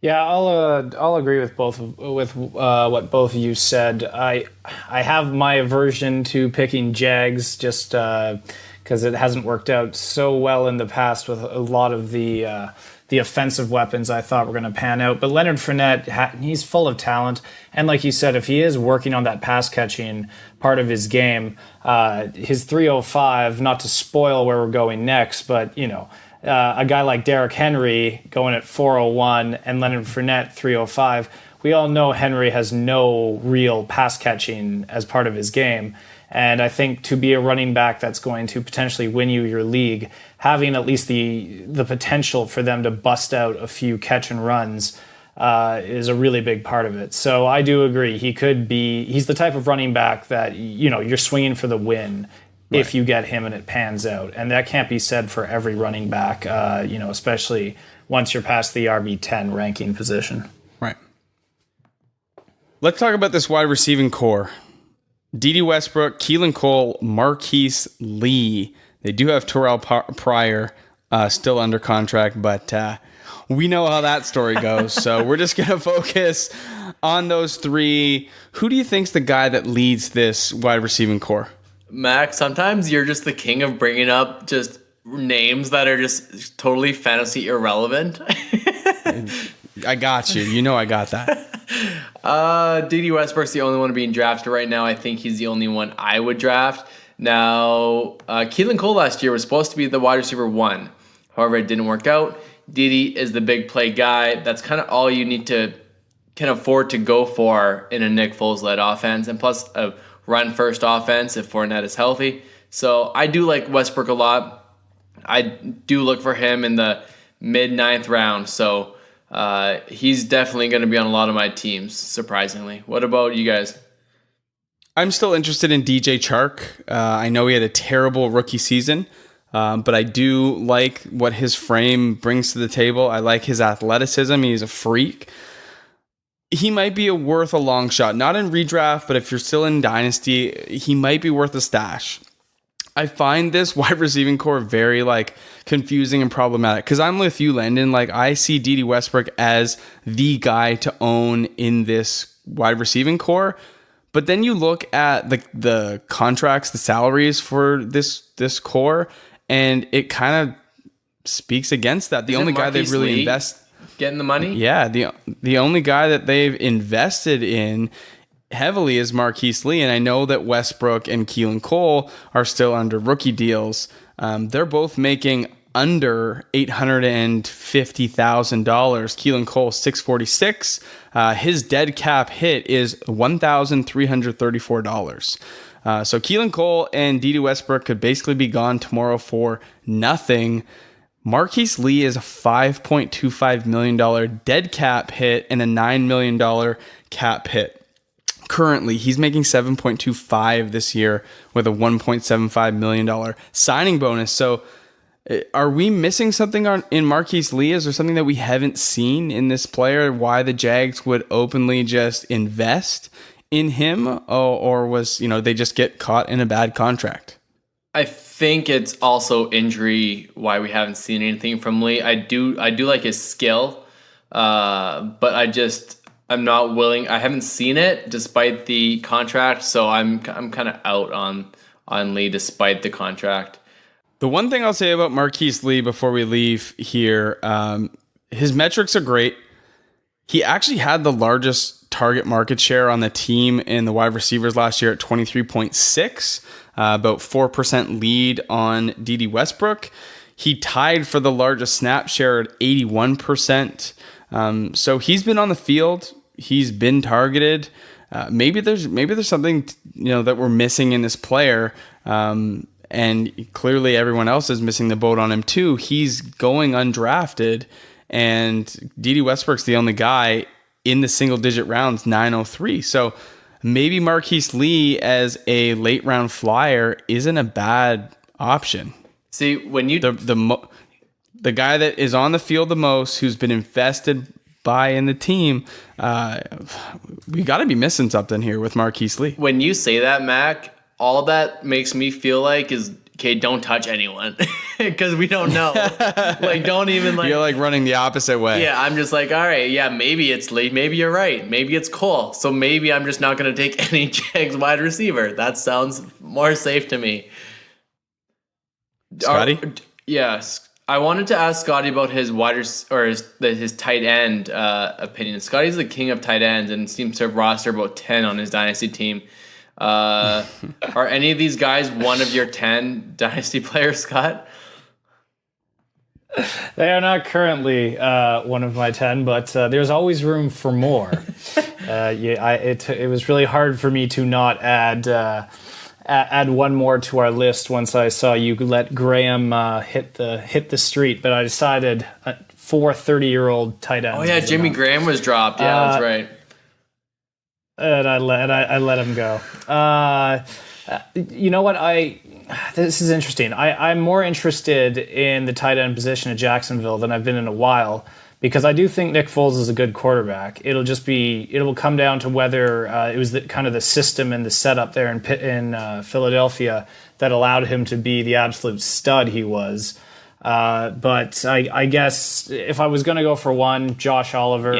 Yeah, I'll agree with what both of you said. I have my aversion to picking Jags just because it hasn't worked out so well in the past with a lot of the offensive weapons I thought were going to pan out. But Leonard Fournette, he's full of talent, and like you said, if he is working on that pass catching part of his game, his 305. Not to spoil where we're going next, but a guy like Derrick Henry going at 401 and Leonard Fournette 305, we all know Henry has no real pass catching as part of his game. And I think to be a running back that's going to potentially win you your league, having at least the potential for them to bust out a few catch and runs is a really big part of it. So I do agree. He's the type of running back that, you're swinging for the win. Right. If you get him and it pans out. And that can't be said for every running back, especially once you're past the RB10 ranking position. Right. Let's talk about this wide receiving core. Dede Westbrook, Keelan Cole, Marquise Lee. They do have Terrell Pryor still under contract, but we know how that story goes. So we're just going to focus on those 3. Who do you think's the guy that leads this wide receiving core? Max, sometimes you're just the king of bringing up just names that are just totally fantasy irrelevant. I got you. I got that. Dede Westbrook's the only one being drafted right now. I think he's the only one I would draft. Now, Keelan Cole last year was supposed to be the wide receiver 1. However, it didn't work out. Dede is the big play guy. That's kind of all you need to can afford to go for in a Nick Foles-led offense. And plus a run-first offense if Fournette is healthy. So I do like Westbrook a lot. I do look for him in the mid-9th round. So he's definitely going to be on a lot of my teams, surprisingly. What about you guys? I'm still interested in DJ Chark. I know he had a terrible rookie season, but I do like what his frame brings to the table. I like his athleticism. He's a freak. He might be worth a long shot. Not in redraft, but if you're still in Dynasty, he might be worth a stash. I find this wide receiving core very confusing and problematic because I'm with you, Landon. I see Dede Westbrook as the guy to own in this wide receiving core. But then you look at the contracts, the salaries for this core, and it kind of speaks against that. The only guy they really invest getting the money. Yeah, the only guy that they've invested in heavily is Marquise Lee, and I know that Westbrook and Keelan Cole are still under rookie deals. They're both making under $850,000. Keelan Cole $646,000. His dead cap hit is $1,334. So Keelan Cole and Dede Westbrook could basically be gone tomorrow for nothing. Marquise Lee is a $5.25 million dead cap hit and a $9 million cap hit. Currently, he's making $7.25 this year with a $1.75 million signing bonus. So are we missing something in Marquise Lee? Is there something that we haven't seen in this player? Why the Jags would openly just invest in him? Or was, they just get caught in a bad contract? I think it's also injury why we haven't seen anything from Lee. I do like his skill, but I'm not willing. I haven't seen it despite the contract, so I'm kind of out on Lee despite the contract. The one thing I'll say about Marquise Lee before we leave here, his metrics are great. He actually had the largest target market share on the team in the wide receivers last year at 23.6, about 4% lead on D.D. Westbrook. He tied for the largest snap share at 81%. So he's been on the field. He's been targeted. Maybe there's something that we're missing in this player. And clearly everyone else is missing the boat on him too. He's going undrafted, and D.D. Westbrook's the only guy in the single-digit rounds, 903. So maybe Marquise Lee as a late-round flyer isn't a bad option. See, when you the guy that is on the field the most, who's been invested by in the team, we got to be missing something here with Marquise Lee. When you say that, Mac, all that makes me feel like is, okay, don't touch anyone because we don't know. Don't even You're running the opposite way. Yeah, I'm just all right, yeah, maybe it's late. Maybe you're right. Maybe it's Cole. So maybe I'm just not going to take any Jags wide receiver. That sounds more safe to me. Scotty? Yes. I wanted to ask Scotty about his his tight end opinion. Scotty's the king of tight ends and seems to roster about 10 on his dynasty team. Are any of these guys one of your 10 dynasty players, Scott? They are not currently one of my 10, but there's always room for more. It was really hard for me to not add one more to our list once I saw you let Graham hit the street, but I decided 4 30-year-old tight ends. Oh yeah, Jimmy Graham was dropped. Yeah, that's right. And I let him go. You know what? This is interesting. I'm more interested in the tight end position at Jacksonville than I've been in a while, because I do think Nick Foles is a good quarterback. It will come down to whether it was kind of the system and the setup there in Philadelphia that allowed him to be the absolute stud he was. But I guess if I was going to go for one, Josh Oliver,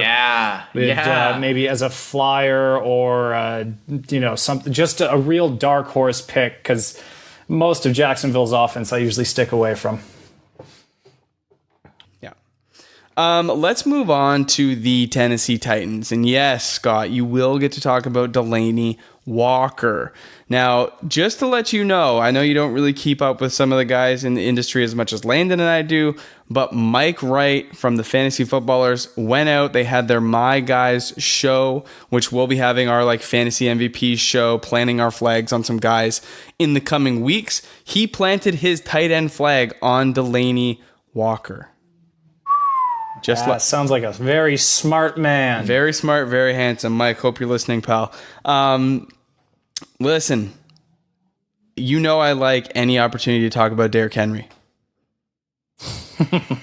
maybe as a flyer or something, just a real dark horse pick, because most of Jacksonville's offense I usually stick away from. Yeah. Let's move on to the Tennessee Titans, and yes, Scott, you will get to talk about Delaney Walker. Now, just to let you know, I know you don't really keep up with some of the guys in the industry as much as Landon and I do, but Mike Wright from the Fantasy Footballers went out. They had their My Guys show, which we'll be having our fantasy MVP show, planting our flags on some guys in the coming weeks. He planted his tight end flag on Delaney Walker. Sounds like a very smart man. Very smart, very handsome. Mike, hope you're listening, pal. Listen, I like any opportunity to talk about Derrick Henry.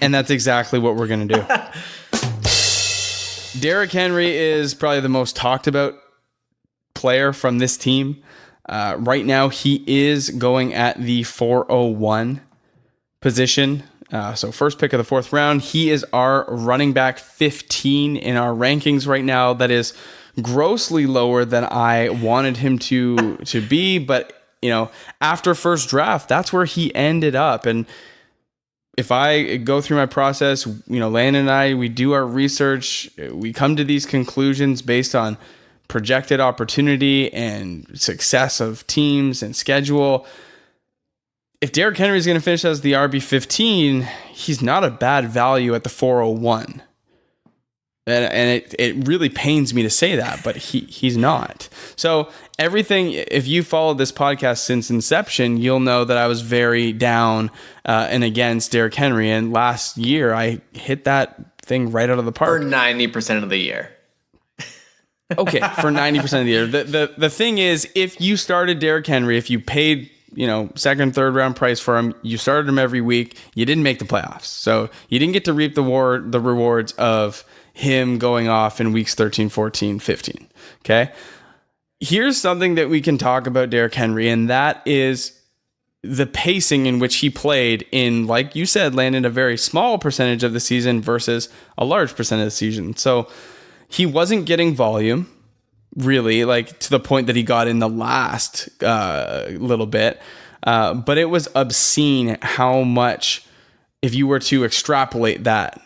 And that's exactly what we're going to do. Derrick Henry is probably the most talked about player from this team. Right now, he is going at the 401 position. So first pick of the fourth round. He is our running back 15 in our rankings right now. That is grossly lower than I wanted him to be. But, after first draft, that's where he ended up. And if I go through my process, Landon and I, we do our research. We come to these conclusions based on projected opportunity and success of teams and schedule. If Derrick Henry is going to finish as the RB15, he's not a bad value at the 401. And it really pains me to say that, but he's not. So everything, if you followed this podcast since inception, you'll know that I was very down and against Derrick Henry. And last year, I hit that thing right out of the park. For 90% of the year. Okay, for 90% of the year. The thing is, if you started Derrick Henry, if you paid, second, third round price for him, you started him every week, you didn't make the playoffs. So you didn't get to reap the rewards of him going off in weeks 13, 14, 15. Okay. Here's something that we can talk about Derrick Henry, and that is the pacing in which he played in, like you said, landed a very small percentage of the season versus a large percentage of the season. So he wasn't getting volume, really, like to the point that he got in the last little bit. But it was obscene how much, if you were to extrapolate that.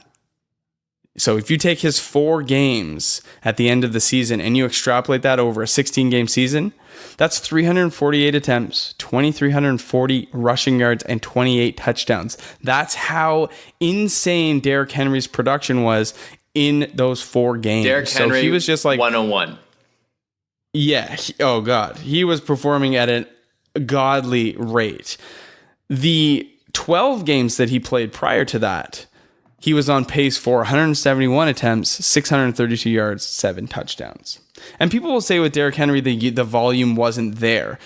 So if you take his 4 games at the end of the season and you extrapolate that over a 16-game season, that's 348 attempts, 2,340 rushing yards, and 28 touchdowns. That's how insane Derrick Henry's production was in those 4 games. Derrick Henry, so he was just like 101. Yeah. Oh God. He was performing at a godly rate. The 12 games that he played prior to that, he was on pace for 171 attempts, 632 yards, 7 touchdowns. And people will say with Derrick Henry, the volume wasn't there.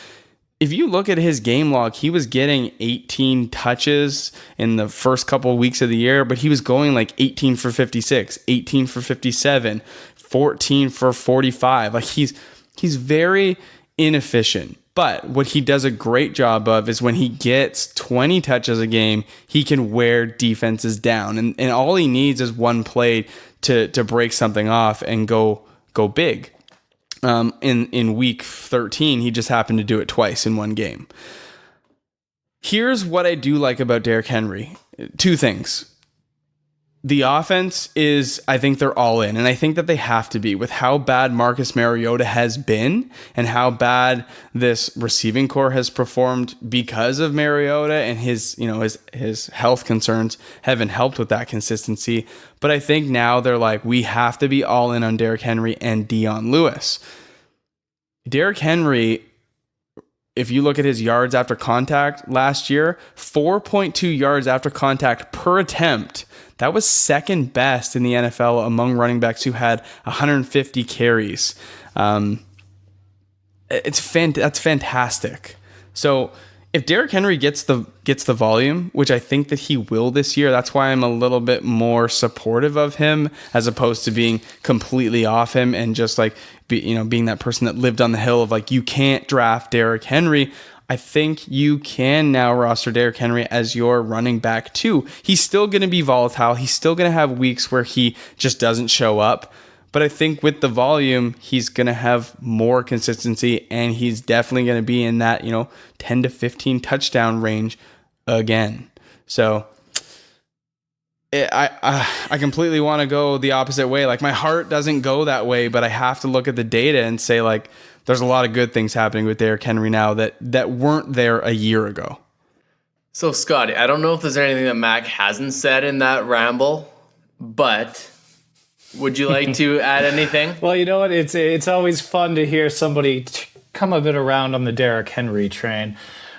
If you look at his game log, he was getting 18 touches in the first couple of weeks of the year, but he was going like 18 for 56, 18 for 57, 14 for 45. Like he's very inefficient. But what he does a great job of is when he gets 20 touches a game, he can wear defenses down. And all he needs is one play to break something off and go big. In week 13, he just happened to do it twice in one game. Here's what I do like about Derrick Henry. 2 things. The offense is, I think they're all in, and I think that they have to be with how bad Marcus Mariota has been and how bad this receiving core has performed because of Mariota, and his health concerns haven't helped with that consistency. But I think now they're like, we have to be all in on Derrick Henry and Dion Lewis. Derrick Henry, if you look at his yards after contact last year, 4.2 yards after contact per attempt. That was second best in the NFL among running backs who had 150 carries. That's fantastic. So if Derrick Henry gets the volume, which I think that he will this year, that's why I'm a little bit more supportive of him as opposed to being completely off him and just like being that person that lived on the hill of like, you can't draft Derrick Henry. I think you can now roster Derrick Henry as your running back too. He's still going to be volatile. He's still going to have weeks where he just doesn't show up. But I think with the volume, he's going to have more consistency, and he's definitely going to be in that 10 to 15 touchdown range again. So I completely want to go the opposite way. Like my heart doesn't go that way, but I have to look at the data and say like, there's a lot of good things happening with Derrick Henry now that weren't there a year ago. So, Scotty, I don't know if there's anything that Mac hasn't said in that ramble, but would you like to add anything? Well, you know what? It's always fun to hear somebody come a bit around on the Derrick Henry train.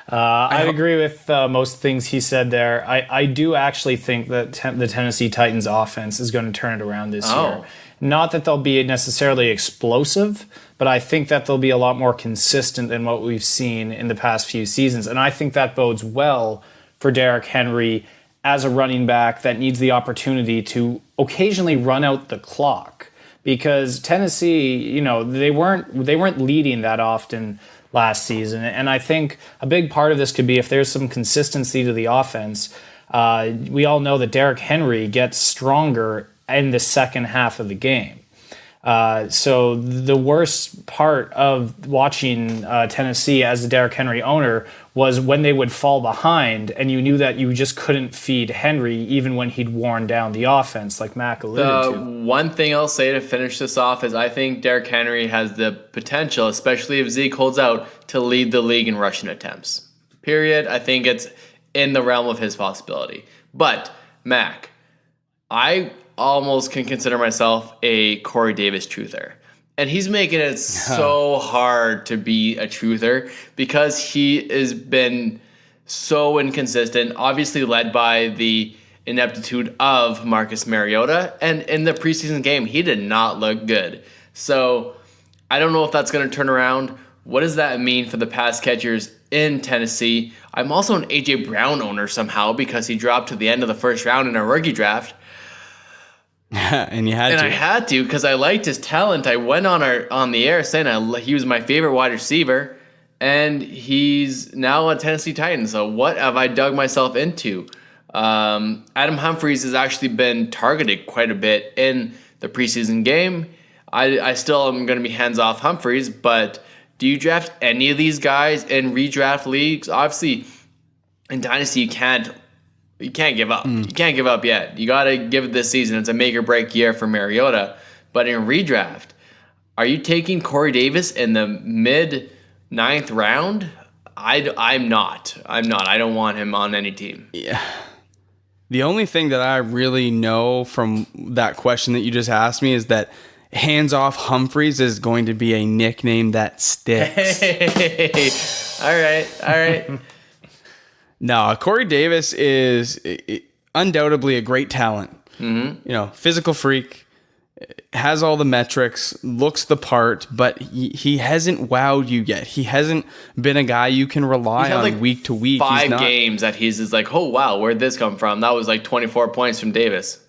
I agree with most things he said there. I do actually think that the Tennessee Titans offense is going to turn it around this year. Not that they'll be necessarily explosive, but I think that they'll be a lot more consistent than what we've seen in the past few seasons. And I think that bodes well for Derrick Henry as a running back that needs the opportunity to occasionally run out the clock. Because Tennessee, they weren't leading that often last season. And I think a big part of this could be if there's some consistency to the offense. We all know that Derrick Henry gets stronger in the second half of the game. So the worst part of watching Tennessee as a Derrick Henry owner was when they would fall behind and you knew that you just couldn't feed Henry even when he'd worn down the offense, like Mac alluded to. One thing I'll say to finish this off is I think Derrick Henry has the potential, especially if Zeke holds out, to lead the league in rushing attempts. Period. I think it's in the realm of his possibility. But, Mac, I almost can consider myself a Corey Davis truther. And he's making it so hard to be a truther because he has been so inconsistent, obviously led by the ineptitude of Marcus Mariota. And in the preseason game, he did not look good. So I don't know if that's going to turn around. What does that mean for the pass catchers in Tennessee? I'm also an A.J. Brown owner somehow because he dropped to the end of the first round in our rookie draft. And you had to. And I had to because I liked his talent. I went on the air saying he was my favorite wide receiver. And he's now a Tennessee Titan. So what have I dug myself into? Adam Humphries has actually been targeted quite a bit in the preseason game. I still am going to be hands off Humphries, but do you draft any of these guys in redraft leagues? Obviously, in Dynasty, you can't give up. You can't give up yet. You got to give it this season. It's a make or break year for Mariota. But in redraft, are you taking Corey Davis in the mid 9th round? I'm not. I don't want him on any team. Yeah. The only thing that I really know from that question that you just asked me is that hands off Humphries is going to be a nickname that sticks. Hey. All right. No, Corey Davis is undoubtedly a great talent. Mm-hmm. Physical freak. Has all the metrics, looks the part, but he hasn't wowed you yet. He hasn't been a guy you can rely on week to week. 5 games that he's just like, oh, wow, where'd this come from? That was like 24 points from Davis.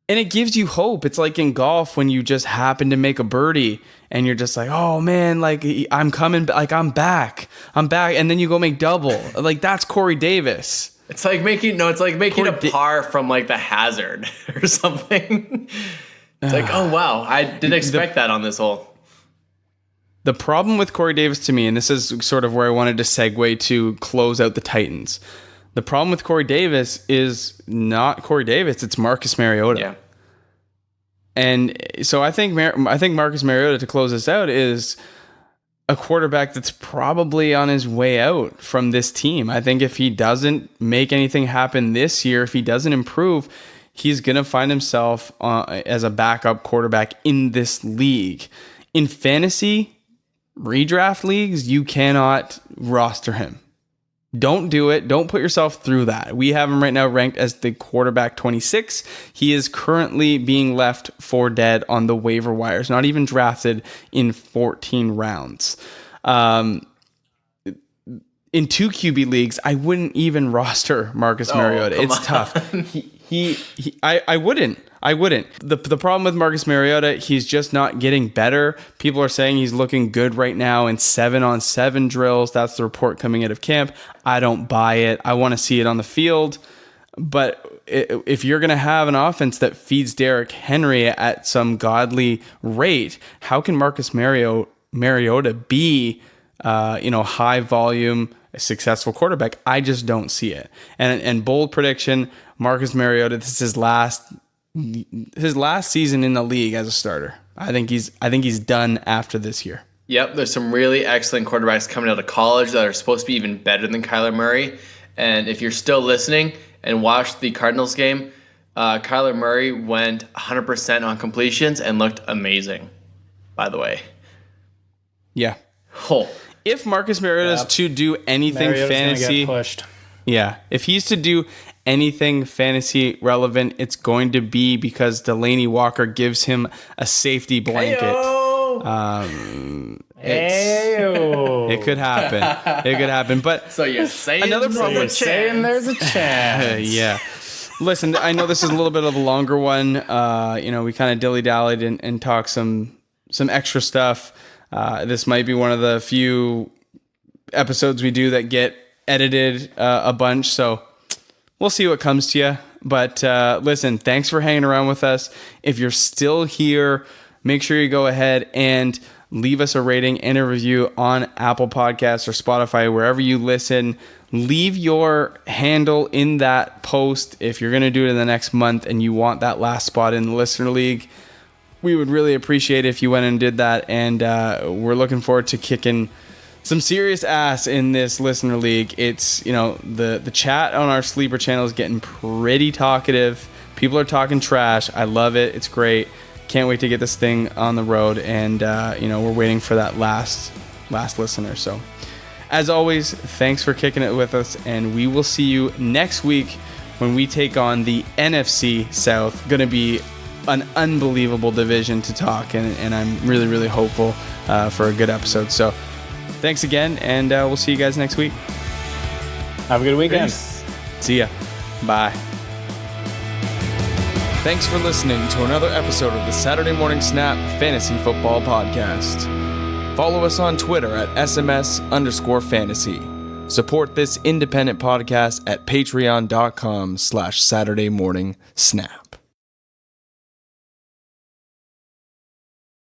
And it gives you hope. It's like in golf when you just happen to make a birdie and you're just like, oh, man, like I'm coming, like I'm back. And then you go make double. Like that's Corey Davis. It's like making a par from like the hazard or something. It's like, oh, wow, I didn't expect that on this hole. The problem with Corey Davis to me, and this is sort of where I wanted to segue to close out the Titans. The problem with Corey Davis is not Corey Davis, it's Marcus Mariota. Yeah. And so I think Marcus Mariota, to close this out, is a quarterback that's probably on his way out from this team. I think if he doesn't make anything happen this year, if he doesn't improve, he's going to find himself as a backup quarterback in this league. In fantasy redraft leagues, you cannot roster him. Don't do it. Don't put yourself through that. We have him right now ranked as the quarterback 26. He is currently being left for dead on the waiver wires, not even drafted in 14 rounds. In 2 QB leagues, I wouldn't even roster Marcus Mariota. It's tough. I wouldn't. The problem with Marcus Mariota, he's just not getting better. People are saying he's looking good right now in 7-on-7 drills. That's the report coming out of camp. I don't buy it. I want to see it on the field. But if you're going to have an offense that feeds Derrick Henry at some godly rate, how can Marcus Mariota be high volume, a successful quarterback? I just don't see it. And bold prediction, Marcus Mariota, this is his last season in the league as a starter. I think he's done after this year. Yep, there's some really excellent quarterbacks coming out of college that are supposed to be even better than Kyler Murray. And if you're still listening and watched the Cardinals game, Kyler Murray went 100% on completions and looked amazing, by the way. Yeah. Oh. If Marcus Mariota is to do anything fantasy, if he's to do anything fantasy relevant, it's going to be because Delaney Walker gives him a safety blanket. It could happen. But so you're saying another problem with there's a chance. Yeah. Listen, I know this is a little bit of a longer one. We kind of dilly-dallied and talked some extra stuff. This might be one of the few episodes we do that get edited a bunch, so we'll see what comes to you. But listen, thanks for hanging around with us. If you're still here, make sure you go ahead and leave us a rating and a review on Apple Podcasts or Spotify, wherever you listen. Leave your handle in that post if you're going to do it in the next month and you want that last spot in the Listener League. We would really appreciate it if you went and did that. And we're looking forward to kicking some serious ass in this Listener League. It's, the chat on our Sleeper channel is getting pretty talkative. People are talking trash. I love it. It's great. Can't wait to get this thing on the road. And, we're waiting for that last listener. So, as always, thanks for kicking it with us. And we will see you next week when we take on the NFC South. Going to be an unbelievable division to talk. And I'm really, really hopeful for a good episode. So, thanks again. And we'll see you guys next week. Have a good weekend. Peace. See ya. Bye. Thanks for listening to another episode of the Saturday Morning Snap Fantasy Football Podcast. Follow us on Twitter at SMS_fantasy. Support this independent podcast at patreon.com/SaturdayMorningSnap.